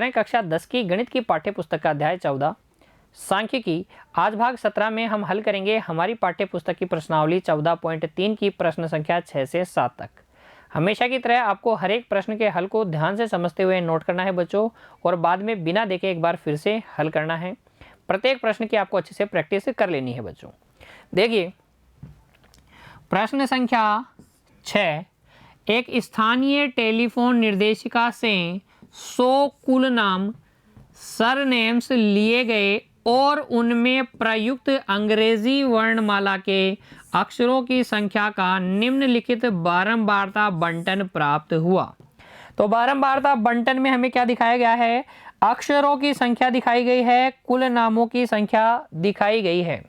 कक्षा 10 की गणित की पाठ्य पुस्तक का अध्याय 14 सांख्यिकी। आज भाग 17 में हम हल करेंगे हमारी पाठ्य पुस्तक की प्रश्नावली 14.3 की प्रश्न संख्या 6 से 7 तक। हमेशा की तरह आपको हर एक प्रश्न के हल को ध्यान से समझते हुए नोट करना है बच्चों, और बाद में बिना देखे एक बार फिर से हल करना है। प्रत्येक प्रश्न की आपको अच्छे से प्रैक्टिस कर लेनी है बच्चों। देखिए प्रश्न संख्या 6, एक स्थानीय टेलीफोन निर्देशिका से 100 कुल नाम सरनेम्स लिए गए और उनमें प्रयुक्त अंग्रेजी वर्णमाला के अक्षरों की संख्या का निम्नलिखित बारंबारता बंटन प्राप्त हुआ। तो बारंबारता बंटन में हमें क्या दिखाया गया है? अक्षरों की संख्या दिखाई गई है, कुल नामों की संख्या दिखाई गई है।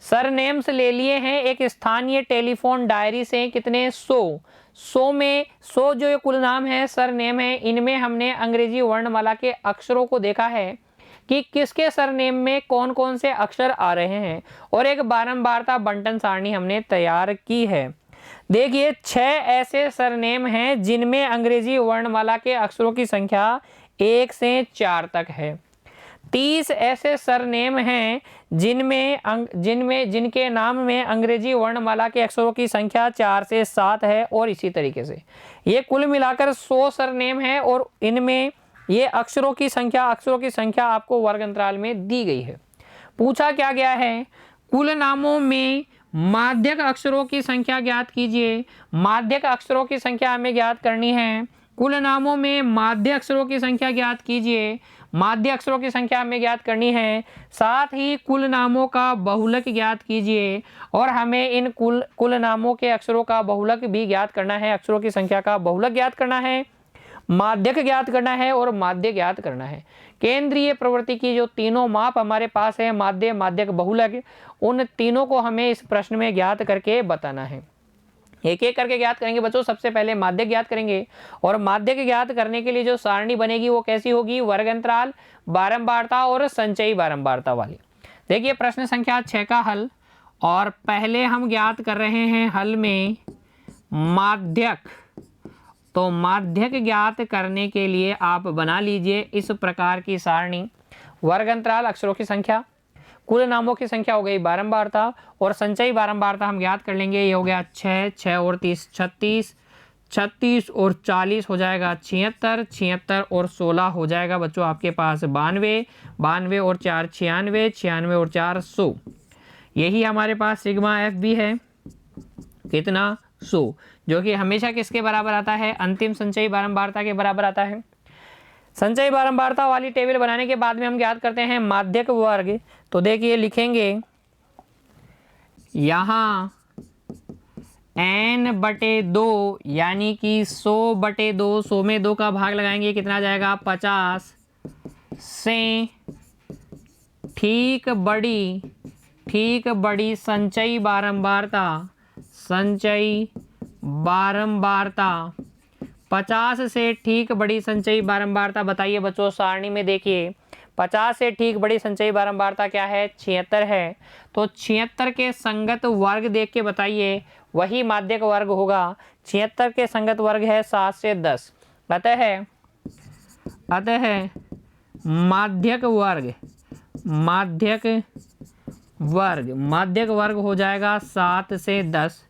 सरनेम्स ले लिए हैं एक स्थानीय टेलीफोन डायरी से, कितने? 100 में 100 जो ये कुल नाम है, सरनेम है, इनमें हमने अंग्रेजी वर्णमाला के अक्षरों को देखा है कि किसके सरनेम में कौन कौन से अक्षर आ रहे हैं, और एक बारंबारता बंटन सारणी हमने तैयार की है। देखिए 6 ऐसे सरनेम हैं जिनमें अंग्रेजी वर्णमाला के अक्षरों की संख्या 1 से 4 तक है। 30 ऐसे सरनेम हैं जिनके नाम में अंग्रेजी वर्णमाला के अक्षरों की संख्या 4 से 7 है, और इसी तरीके से ये कुल मिलाकर 100 सरनेम है, और इनमें ये अक्षरों की संख्या आपको वर्ग अंतराल में दी गई है। पूछा क्या गया है? कुल नामों में माध्यक अक्षरों की संख्या ज्ञात कीजिए। माध्यक अक्षरों की संख्या हमें ज्ञात करनी है। कुल नामों में माध्य अक्षरों की संख्या ज्ञात कीजिए। माध्य अक्षरों की संख्या हमें ज्ञात करनी है। साथ ही कुल नामों का बहुलक ज्ञात कीजिए, और हमें इन कुल नामों के अक्षरों का बहुलक भी ज्ञात करना है। अक्षरों की संख्या का बहुलक ज्ञात करना है, माध्यक ज्ञात करना है, और माध्य ज्ञात करना है। केंद्रीय प्रवृत्ति की जो तीनों माप हमारे पास है, माध्य, माध्यक, बहुलक, उन तीनों को हमें इस प्रश्न में ज्ञात करके बताना है। एक एक करके ज्ञात करेंगे बच्चों। सबसे पहले माध्यक ज्ञात करेंगे, और माध्यक ज्ञात करने के लिए जो सारणी बनेगी वो कैसी होगी? वर्ग अंतराल, बारंबारता और संचयी बारंबारता वाली। देखिए प्रश्न संख्या 6 का हल, और पहले हम ज्ञात कर रहे हैं हल में माध्यक। तो माध्यक ज्ञात करने के लिए आप बना लीजिए इस प्रकार की सारणी। वर्ग अंतराल अक्षरों की संख्या, कुल नामों की संख्या हो गई बारंबारता, और संचयी बारंबारता हम ज्ञात कर लेंगे। ये हो गया 6, 6 और 30 36, 36 और 40 हो जाएगा 76, 76 और 16 हो जाएगा बच्चों आपके पास 92, 92 और 4 96, 96 और 4 100। यही हमारे पास सिग्मा एफ भी है, कितना? 100, जो कि हमेशा किसके बराबर आता है? अंतिम संचयी बारंबारता के बराबर आता है। संचयी बारंबारता वाली टेबल बनाने के बाद में हम ज्ञात करते हैं माध्यक वर्ग। तो देखिए लिखेंगे यहाँ n/2 यानी कि 100/2, 100 में 2 का भाग लगाएंगे, कितना जाएगा? 50 से ठीक बड़ी संचयी बारंबारता 50 से ठीक बड़ी संचयी बारंबारता बताइए बच्चों। सारणी में देखिए 50 से ठीक बड़ी संचयी बारंबारता क्या है? 76 है। तो 76 के संगत वर्ग देख के बताइए, वही माध्यक वर्ग होगा। 76 के संगत वर्ग है 7 से 10। अतः माध्यक वर्ग हो जाएगा 7 से 10।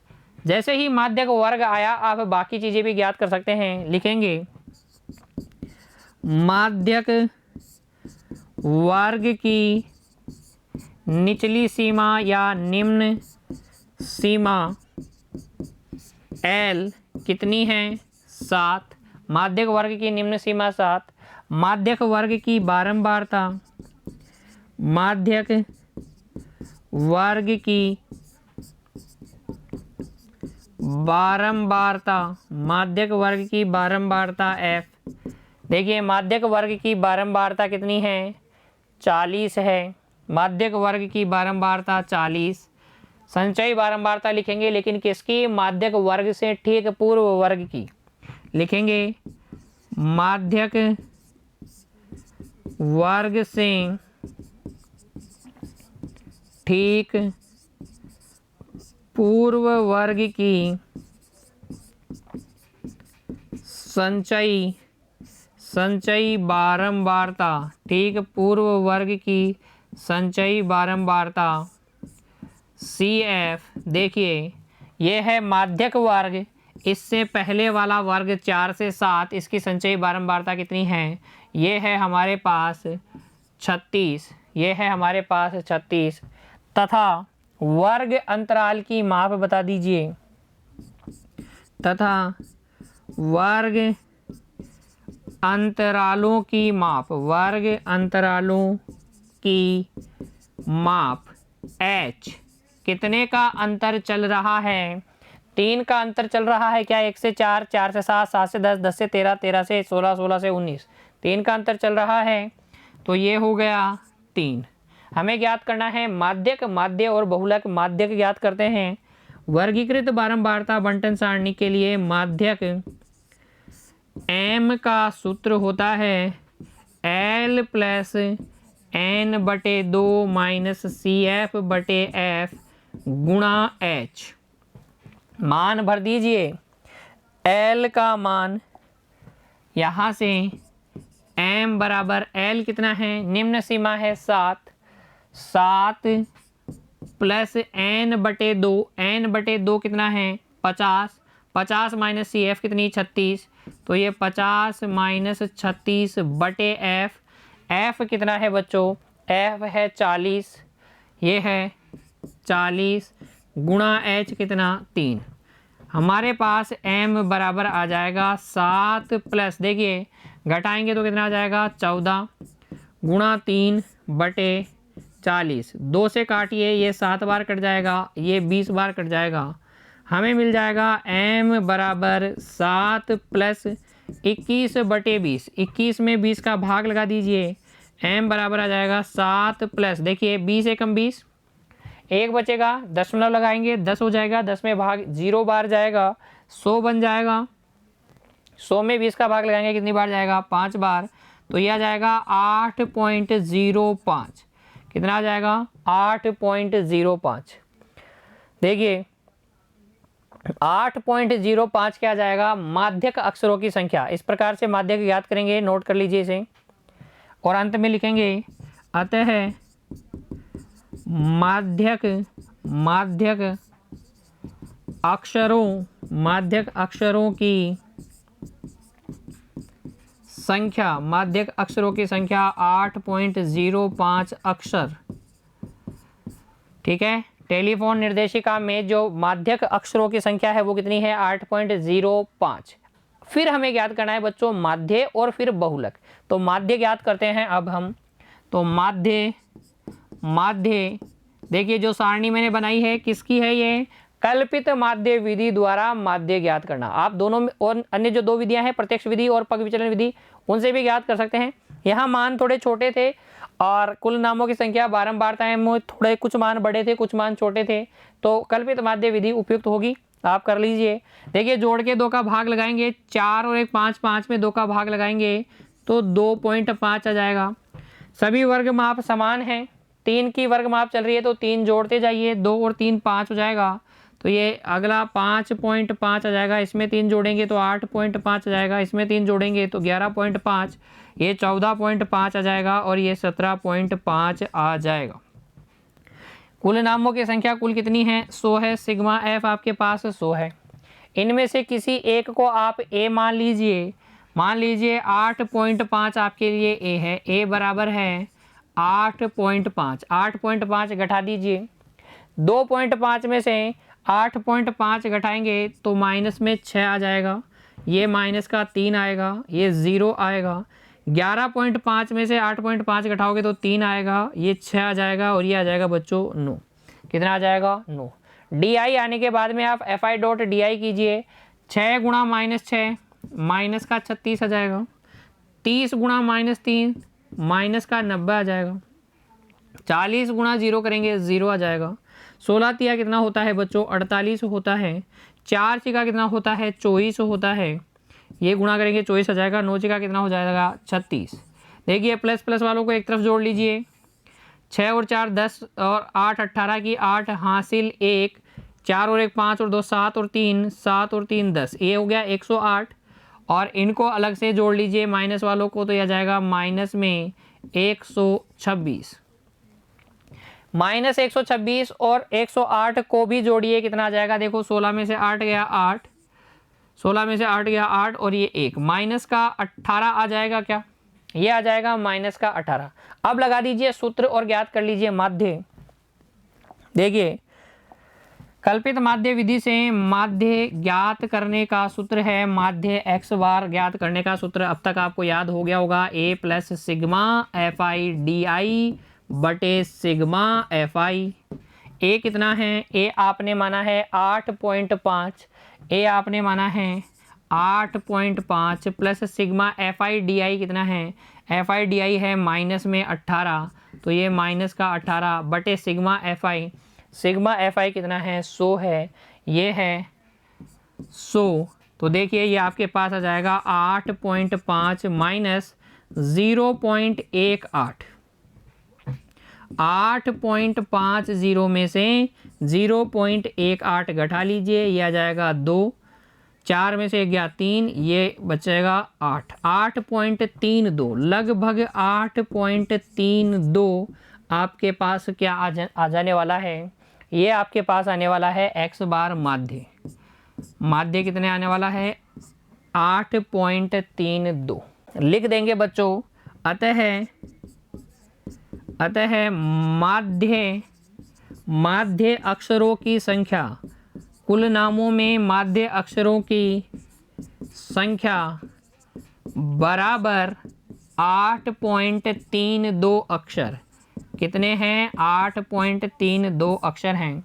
जैसे ही माध्यक वर्ग आया, आप बाकी चीजें भी ज्ञात कर सकते हैं। लिखेंगे माध्यक वर्ग की निचली सीमा या निम्न सीमा L कितनी है? 7। माध्यक वर्ग की निम्न सीमा 7। माध्यक वर्ग की बारंबारता, माध्यक वर्ग की बारंबारता F। देखिए माध्यक वर्ग की बारंबारता कितनी है? 40 है। माध्यक वर्ग की बारंबारता 40। संचयी बारंबारता लिखेंगे, लेकिन किसकी? माध्यक वर्ग से ठीक पूर्व वर्ग की। लिखेंगे माध्यक वर्ग से ठीक पूर्व वर्ग की संचयी बारंबारता, ठीक, पूर्व वर्ग की संचयी बारंबारता CF। देखिए ये है माध्यक वर्ग, इससे पहले वाला वर्ग 4 से 7, इसकी संचयी बारंबारता कितनी है? ये है हमारे पास 36, ये है हमारे पास 36। तथा वर्ग अंतराल की माप बता दीजिए, तथा वर्ग अंतरालों की माप, वर्ग अंतरालों की माप H कितने का अंतर चल रहा है? 3 का अंतर चल रहा है क्या? 1 से 4, 4 से 7, 7 से 10, 10 से 13, 13 से 16, 16 से 19, 3 का अंतर चल रहा है, तो ये हो गया 3। हमें ज्ञात करना है माध्यक, माध्य और बहुलक। माध्यक ज्ञात करते हैं, वर्गीकृत बारंबारता बंटन सारणी के लिए माध्यक M का सूत्र होता है L प्लस N बटे 2 माइनस CF बटे F गुणा H। मान भर दीजिए, L का मान यहाँ से M बराबर L कितना है? निम्न सीमा है 7, 7 प्लस N बटे 2, N बटे 2 कितना है? 50, 50 माइनस CF कितनी? 36, तो ये 50 माइनस 36 बटे F। F कितना है बच्चों? F है 40, ये है 40 गुणा H कितना? 3। हमारे पास M बराबर आ जाएगा 7 प्लस, देखिए घटाएंगे तो कितना आ जाएगा? 14 गुणा 3 बटे 40। 2 से काटिए, ये 7 बार कट जाएगा, ये 20 बार कट जाएगा। हमें मिल जाएगा M बराबर 7 प्लस 21 बटे 20। 21 में 20 का भाग लगा दीजिए, M बराबर आ जाएगा 7 प्लस, देखिए 20 एकम 20, 1 बचेगा, दशमलव लगाएंगे 10 हो जाएगा, 10 में भाग 0 बार जाएगा, 100 बन जाएगा। 100 में 20 का भाग लगाएंगे कितनी बार जाएगा? 5 बार, तो यह आ जाएगा 8.05। कितना आ जाएगा? 8.05। देखिए 8.05 क्या आ जाएगा? माध्यक अक्षरों की संख्या। इस प्रकार से माध्यक याद करेंगे, नोट कर लीजिए इसे, और अंत में लिखेंगे अतः माध्यक अक्षरों की संख्या, माध्यक अक्षरों की संख्या 8.05 अक्षर। ठीक है, टेलीफोन निर्देशिका में जो माध्यक अक्षरों की संख्या है वो कितनी है? 8.05। फिर हमें ज्ञात करना है बच्चों माध्य और फिर बहुलक। तो माध्य ज्ञात करते हैं अब हम। तो माध्य देखिए जो सारणी मैंने बनाई है किसकी है? ये कल्पित माध्य विधि द्वारा माध्य ज्ञात करना। आप दोनों में और अन्य जो 2 विधियां हैं, प्रत्यक्ष विधि और पग विचलन विधि, उनसे भी ज्ञात कर सकते हैं। यहाँ मान थोड़े छोटे थे और कुल नामों की संख्या बारंबारताएं में थोड़े कुछ मान बड़े थे, कुछ मान छोटे थे, तो कल्पित माध्य विधि उपयुक्त होगी, आप कर लीजिए। देखिए जोड़ के 2 का भाग लगाएंगे, 4 और 1 5, 5 में 2 का भाग लगाएंगे तो 2.5 आ जाएगा। सभी वर्ग माप समान हैं, 3 की वर्ग माप चल रही है तो 3 जोड़ते जाइए, 2 और 3 5 हो जाएगा, तो ये अगला 5.5 आ जाएगा। इसमें 3 जोड़ेंगे तो 8.5 आ जाएगा, इसमें 3 जोड़ेंगे तो 11.5, ये 14.5 आ जाएगा और ये 17.5 आ जाएगा। कुल नामों की संख्या कुल कितनी है? 100 है। सिग्मा एफ आपके पास 100 है। इनमें से किसी एक को आप ए मान लीजिए। मान लीजिए 8.5 आपके लिए ए है। ए बराबर है 8.5। 8.5 घटा दीजिए, 2.5 में से 8.5 घटाएंगे तो माइनस में 6 आ जाएगा, ये माइनस का 3 आएगा, ये 0 आएगा। 11.5 में से 8.5 घटाओगे तो 3 आएगा, ये 6 आ जाएगा और ये आ जाएगा बच्चों 9। कितना आ जाएगा? 9। डी आई आने के बाद में आप F I dot D I कीजिए। 6 गुणा -6 माइनस का 36 आ जाएगा। 30 गुणा -3 माइनस का 90 आ जाएगा। 40 गुणा 0 करेंगे 0 आ जाएगा। 16 तिया कितना होता है बच्चों? 48 होता है। 4 चिका कितना होता है? 24 होता है। ये गुणा करेंगे 24 आ जाएगा। 9 चिका कितना हो जाएगा? 36। देखिए प्लस प्लस वालों को एक तरफ जोड़ लीजिए। 6 और 4 10 और 8 18 की 8 हासिल 1, 4 और 1 5 और 2 7 और 3 7 और 3 10, ये हो गया 108। और इनको अलग से जोड़ लीजिए माइनस वालों को, तो यह जाएगा माइनस में 126। -126 और 108 को भी जोड़िए, कितना आ जाएगा देखो, 16 में से 8 गया 8, 16 में से 8 गया 8 और ये 1, माइनस का 18 आ जाएगा। क्या ये आ जाएगा माइनस का 18। अब लगा दीजिए सूत्र और ज्ञात कर लीजिए माध्य। देखिए कल्पित माध्य विधि से माध्य ज्ञात करने का सूत्र है, माध्य x बार ज्ञात करने का सूत्र अब तक आपको याद हो गया होगा, a plus sigma F I D I बटे सिग्मा एफ आई। ए कितना है, ए आपने माना है 8.5, ए आपने माना है 8.5 plus sigma F I D I कितना है, एफ आई डी आई है माइनस में 18, तो ये माइनस का 18 बटे sigma F I, sigma F I कितना है 100 है, ये है 100। तो देखिए ये आपके पास आ जाएगा 8.5 माइनस 0.18, 8.50 में से 0.18 घटा लीजिए, ये आ जाएगा 2, 4 में से गया 3, ये बचेगा 8, 8.32, लगभग 8.32 आपके पास क्या आ जाने वाला है, ये आपके पास आने वाला है x बार माध्य। माध्य कितने आने वाला है 8.32 लिख देंगे बच्चों। अतः माध्य अक्षरों की संख्या, कुल नामों में माध्य अक्षरों की संख्या बराबर 8.32 अक्षर। कितने हैं, 8.32 अक्षर हैं।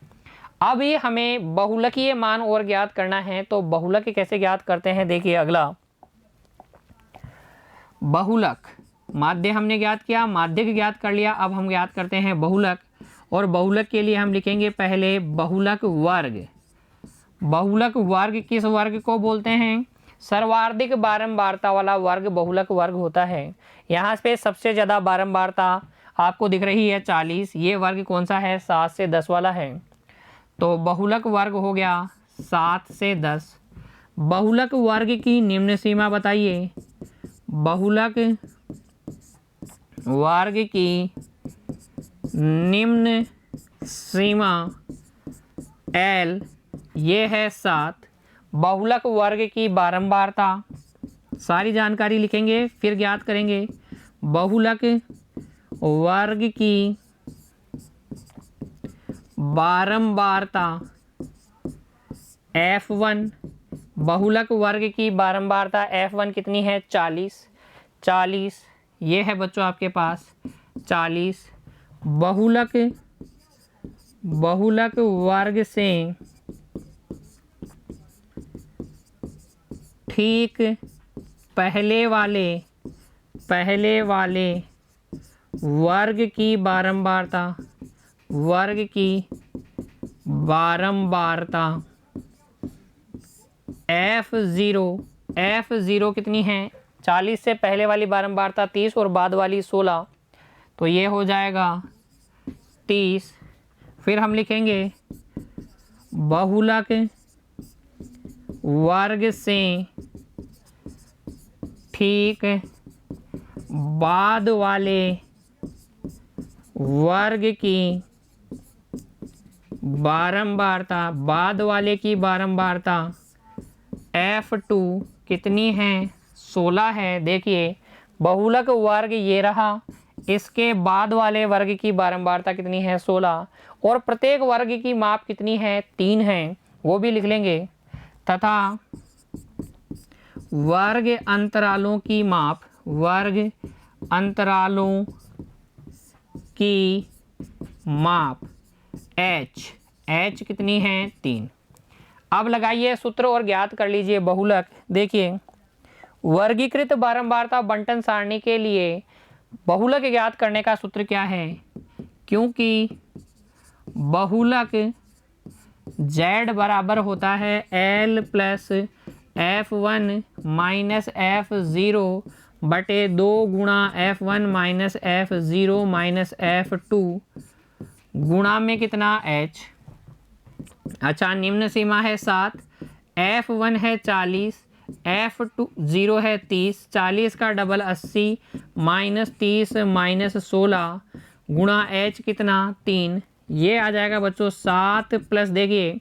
अब ये हमें बहुलकीय मान और ज्ञात करना है, तो बहुलक कैसे ज्ञात करते हैं, देखिए अगला बहुलक, माध्य हमने ज्ञात किया, माध्यक ज्ञात कर लिया, अब हम ज्ञात करते हैं बहुलक। और बहुलक के लिए हम लिखेंगे पहले बहुलक वर्ग। बहुलक वर्ग किस वर्ग को बोलते हैं, सर्वाधिक बारंबारता वाला वर्ग बहुलक वर्ग होता है। यहाँ पे सबसे ज़्यादा बारंबारता आपको दिख रही है 40, ये वर्ग कौन सा है 7 से 10 वाला है, तो बहुलक वर्ग हो गया 7 से 10। बहुलक वर्ग की निम्न सीमा बताइए, बहुलक वर्ग की निम्न सीमा L ये है 7। बहुलक वर्ग की बारंबारता, सारी जानकारी लिखेंगे फिर ज्ञात करेंगे। बहुलक वर्ग की बारंबारता F1, बहुलक वर्ग की बारंबारता F1 कितनी है 40, 40 ये है बच्चों आपके पास 40। बहुलक वर्ग से ठीक पहले वाले वर्ग की बारंबारता, वर्ग की बारंबारता F0 कितनी है 40 से पहले वाली बारंबारता 30 और बाद वाली 16, तो ये हो जाएगा 30। फिर हम लिखेंगे बहुलक वर्ग से ठीक बाद वाले वर्ग की बारंबारता, बाद वाले की बारंबारता F2 कितनी है 16 है। देखिए बहुलक वर्ग ये रहा, इसके बाद वाले वर्ग की बारंबारता कितनी है 16, और प्रत्येक वर्ग की माप कितनी है 3 है, वो भी लिख लेंगे। तथा वर्ग अंतरालों की माप, वर्ग अंतरालों की माप H कितनी है 3। अब लगाइए सूत्र और ज्ञात कर लीजिए बहुलक। देखिए वर्गीकृत बारंबारता बंटन सारणी के लिए बहुलक ज्ञात करने का सूत्र क्या है, क्योंकि बहुलक Z बराबर होता है L plus F1 minus F0 बटे 2 गुणा F1 minus F0 minus F2 गुणा में कितना H। अच्छा निम्न सीमा है 7, F1 है 40, F0 है 30, 40 का डबल 80 माइनस 30 माइनस 16 गुणा H कितना 3, ये आ जाएगा बच्चों 7 प्लस देखिए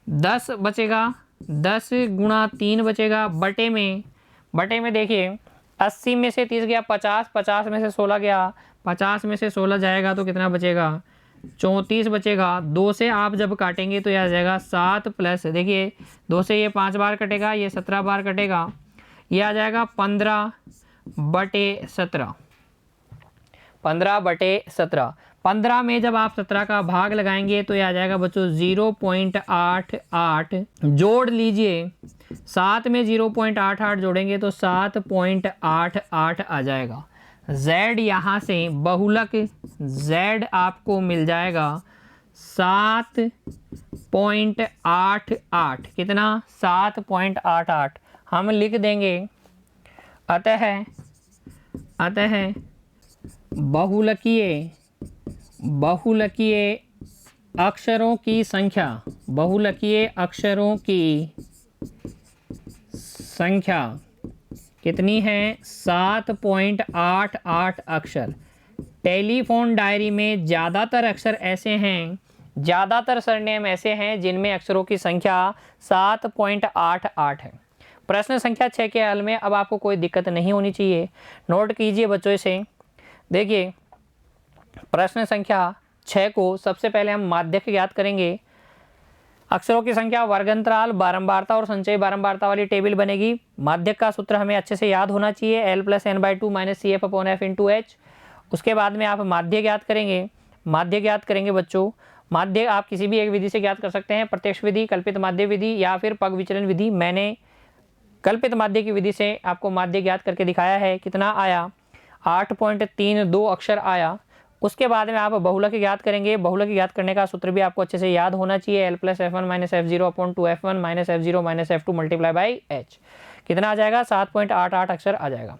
10 बचेगा, 10 गुणा 3 बचेगा, बटे में देखिए 80 में से 30 गया 50, 50 में से 16 गया, 50 में से 16 जाएगा तो कितना बचेगा 34 बचेगा। 2 से आप जब काटेंगे तो यह आ जाएगा 7 प्लस देखिए 2 से ये 5 बार कटेगा, ये 17 बार कटेगा, ये आ जाएगा 15/17, 15/17। 15 में जब आप 17 का भाग लगाएंगे तो ये आ जाएगा बच्चों 0.88। जोड़ लीजिए, 7 में 0.88 जोड़ेंगे तो 7.88 आ जाएगा। Z यहाँ से बहुलक Z आपको मिल जाएगा 7.88, कितना 7.88 हम लिख देंगे। अतः बहुलकीय अक्षरों की संख्या कितनी है 7.88 अक्षर। टेलीफोन डायरी में ज़्यादातर अक्षर ऐसे हैं, ज़्यादातर सरनेम ऐसे हैं जिनमें अक्षरों की संख्या 7.88 है। प्रश्न संख्या 6 के हल में अब आपको कोई दिक्कत नहीं होनी चाहिए। नोट कीजिए बच्चों इसे। देखिए प्रश्न संख्या 6 को सबसे पहले हम माध्यक ज्ञात करेंगे। अक्षरों की संख्या, वर्गंतराल, बारंबारता और संचयी बारंबारता वाली टेबल बनेगी। माध्यक का सूत्र हमें अच्छे से याद होना चाहिए, L+N/2 - CF/F × H। उसके बाद में आप माध्य ज्ञात करेंगे। माध्य ज्ञात करेंगे बच्चों, माध्य आप किसी भी एक विधि से ज्ञात कर सकते हैं, प्रत्यक्ष विधि, कल्पित माध्य विधि या फिर पग विचलन विधि। मैंने कल्पित माध्य की विधि से आपको माध्य ज्ञात करके दिखाया है। कितना आया 8.32 अक्षर आया। उसके बाद में आप बहुलक ज्ञात करेंगे। बहुलक ज्ञात करने का सूत्र भी आपको अच्छे से याद होना चाहिए, L+F1 - F0/2F1 - F0 - F2 × H। कितना आ जाएगा 7.88 अक्षर आ जाएगा।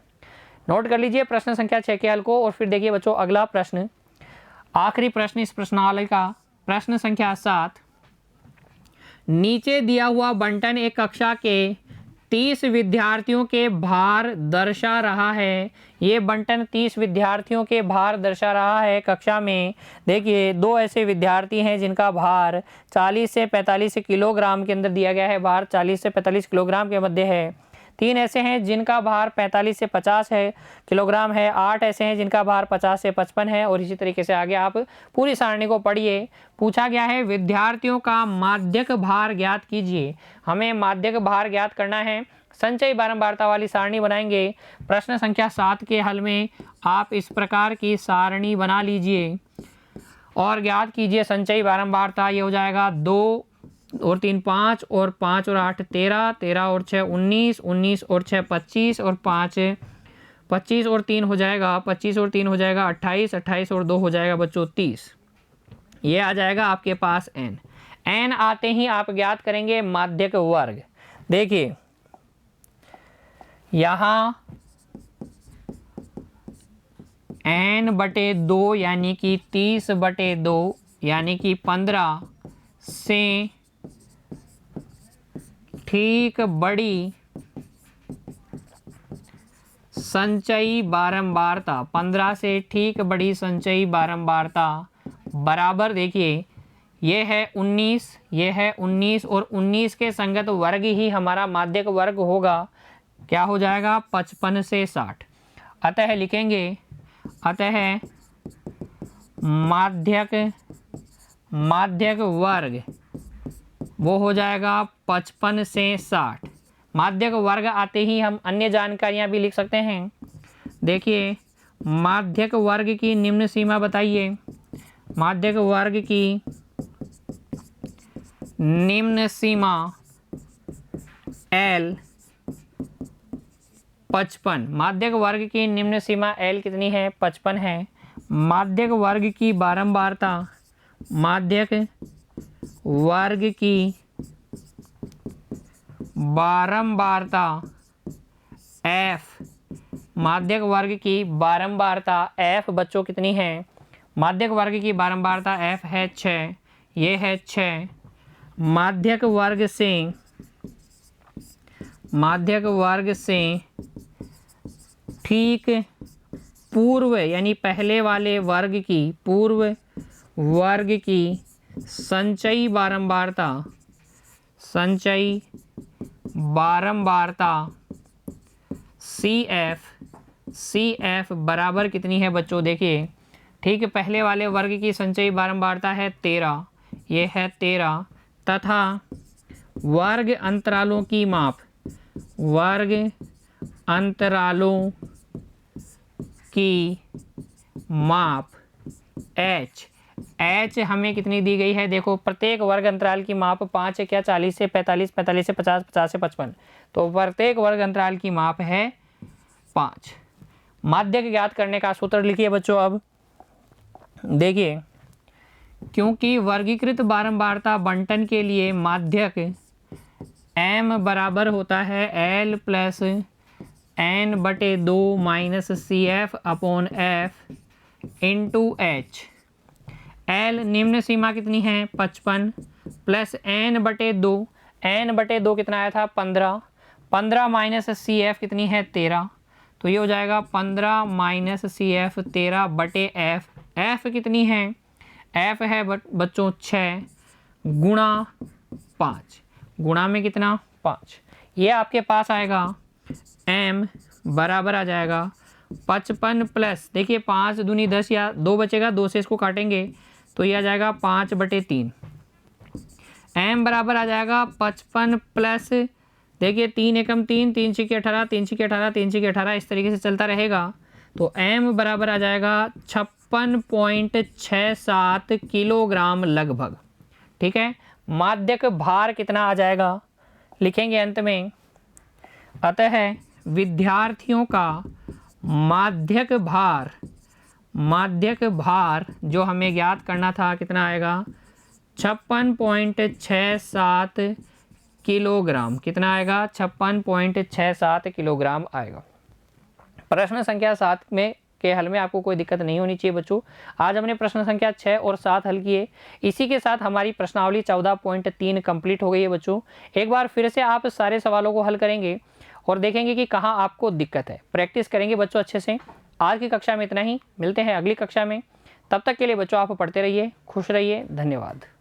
नोट कर लीजिए प्रश्न संख्या 6 के हल को। और फिर देखिए बच्चों अगला प्रश्न, आखिरी प्रश्न इस प्रश्नावली का, प्रश्न संख्या 7। नीचे दिया हुआ बंटन एक कक्षा के 30 विद्यार्थियों के भार दर्शा रहा है। ये बंटन 30 विद्यार्थियों के भार दर्शा रहा है कक्षा में। देखिए 2 ऐसे विद्यार्थी हैं जिनका भार 40 से 45 किलोग्राम के अंदर दिया गया है, भार 40 से 45 किलोग्राम के मध्य है। 3 ऐसे हैं जिनका भार 45 से 50 किलोग्राम है। 8 ऐसे हैं जिनका भार 50 से 55 है। और इसी तरीके से आगे आप पूरी सारणी को पढ़िए। पूछा गया है विद्यार्थियों का माध्यक भार ज्ञात कीजिए। हमें माध्यक भार ज्ञात करना है। संचयी बारंबारता वाली सारणी बनाएंगे। प्रश्न संख्या 7 के हल में आप इस प्रकार की सारणी बना लीजिए और ज्ञात कीजिए संचयी बारंबारता। ये हो जाएगा 2 और 3 5 और 5 और 8 13, 13 और 6 19, 19 और 6 25 और 5 25 और 3 हो जाएगा 25 और 3 हो जाएगा 28, 28 और 2 हो जाएगा बच्चों 30। ये आ जाएगा आपके पास n। n आते ही आप ज्ञात करेंगे माध्यक वर्ग। देखिए यहाँ n/2 यानी कि 30/2 यानी कि 15 से ठीक बड़ी संचयी बारंबारता, 15 से ठीक बड़ी संचयी बारंबारता बराबर, देखिए ये है 19, ये है 19 और 19 के संगत वर्ग ही हमारा माध्यक वर्ग होगा। क्या हो जाएगा 55 से 60। अतः लिखेंगे, अतः माध्यक वर्ग वो हो जाएगा 55 से 60। माध्यक वर्ग आते ही हम अन्य जानकारियां भी लिख सकते हैं। देखिए माध्यक वर्ग की निम्न सीमा बताइए। माध्यक वर्ग की निम्न सीमा L 55। माध्यक वर्ग की निम्न सीमा L कितनी है 55 है। माध्यक वर्ग की बारंबारता, माध्यक वर्ग की बारंबारता F, माध्यक वर्ग की बारंबारता F बच्चों कितनी है। माध्यक वर्ग की बारंबारता F है 6, ये है 6। माध्यक वर्ग से माध्यक वर्ग से ठीक पूर्व यानी पहले वाले वर्ग की पूर्व वर्ग की संचयी बारंबारता CF बराबर कितनी है बच्चों? देखिए ठीक है, पहले वाले वर्ग की संचयी बारंबारता है 13, ये है 13, तथा वर्ग अंतरालों की माप H हमें कितनी दी गई है? देखो प्रत्येक वर्ग अंतराल की माप 5 है क्या, 40 से 45, 45 से 50, 50 से 55, तो प्रत्येक वर्ग अंतराल की माप है 5। माध्यक ज्ञात करने का सूत्र लिखिए बच्चों। अब देखिए, क्योंकि वर्गीकृत बारंबारता बंटन के लिए माध्यक m बराबर होता है L plus n/2 minus CF upon F into H। L निम्न सीमा कितनी है 55 प्लस n/2 कितना आया था 15 माइनस CF कितनी है 13, तो ये हो जाएगा 15 माइनस CF 13/F। F कितनी है? F है बच्चों 6 गुणा 5, गुणा में कितना 5, ये आपके पास आएगा m बराबर आ जाएगा 55 प्लस, देखिए 5 दूनी 10 या 2 बचेगा, 2 से इसको काटेंगे तो ये आ जाएगा 5/3। m बराबर आ जाएगा 55 प्लस, देखिए 3 एकम 3, 3 छिके 18, 3 छिके 18, 3 छिके 18, इस तरीके से चलता रहेगा, तो m बराबर आ जाएगा 56.67 किलोग्राम लगभग। ठीक है, माध्यक भार कितना आ जाएगा लिखेंगे अंत में। अतः विद्यार्थियों का माध्यक भार जो हमें ज्ञात करना था कितना आएगा 56.67 किलोग्राम। कितना आएगा 56.67 किलोग्राम आएगा। प्रश्न संख्या 7 में के हल में आपको कोई दिक्कत नहीं होनी चाहिए बच्चों। आज हमने प्रश्न संख्या 6 और 7 हल किए। इसी के साथ हमारी प्रश्नावली 14.3 कंप्लीट हो गई है बच्चों। एक बार फिर से आप सारे सवालों को हल करेंगे और देखेंगे कि कहाँ आपको दिक्कत है। प्रैक्टिस करेंगे बच्चों अच्छे से। आज की कक्षा में इतना ही, मिलते हैं अगली कक्षा में। तब तक के लिए बच्चों आप पढ़ते रहिए, खुश रहिए, धन्यवाद।